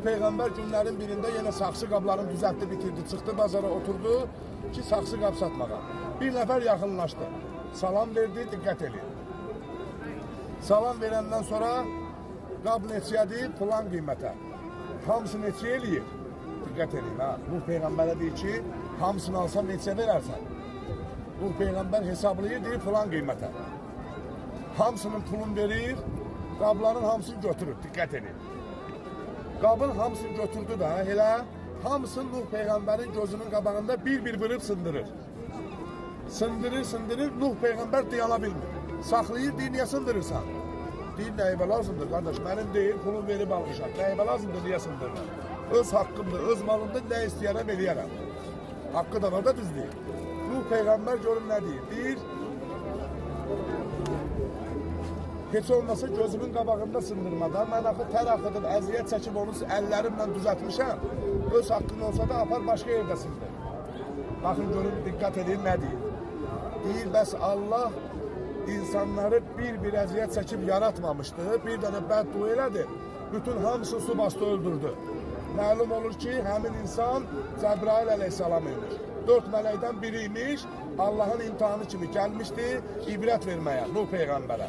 Peygamber günlerin birinde yine saksı qablarını düzeltti, bitirdi, çıktı bazara oturdu ki saksı qab satmağa. Bir nefer yakınlaştı. Salam verdi, dikkat edin. Salam verenden sonra qab neçədir, plan qiymətə. Hamısı neçə eləyir? Dikkat edin ha. Nuh Peygamber'e deyir ki, hamısını alsam neçə verərsən? Nuh Peygamber hesablayır, deyir falan qiymətə. Hamısının pulunu verir, qabların hamısını götürür, dikkat edin. Qabın hamısını götürdü da, elə hamısını Nuh Peygamberin gözünün qabağında bir vırıb sındırır. Sındırır, Nuh Peygamber dayana bilmir. Saxlayır, deyir, niyə sındırırsan? Deyir, nəyibə lazımdır, qardaş, mənim deyir, pulun verib almışam. Nəyibə lazımdır, niyə sındırırım? Öz haqqımdır, öz malımdır, nə istəyərəm, eləyərəm. Haqqı da var da düz deyir. Nuh Peygamber görün nə deyir? Deyir, heç olmasa gözümün qabağında sındırmadan, mən axı tər axıdıb, əziyyət çəkib onu əllərimlə düzəltmişəm. Öz haqqın olsa da apar başqa yerdə sındır. Baxın, görün, diqqət edin, nə deyir? Deyir, bəs Allah insanları bir əziyyət çəkib yaratmamışdı, bir dənə bəddua elədi, bütün hamısını su bastı, öldürdü. Məlum olur ki, həmin insan Cəbrail əleyhissalam imiş. 4 mələkdən biri imiş, Allahın imtihanı kimi gəlmişdi, ibrət verməyə Nuh Peyğəmbərə.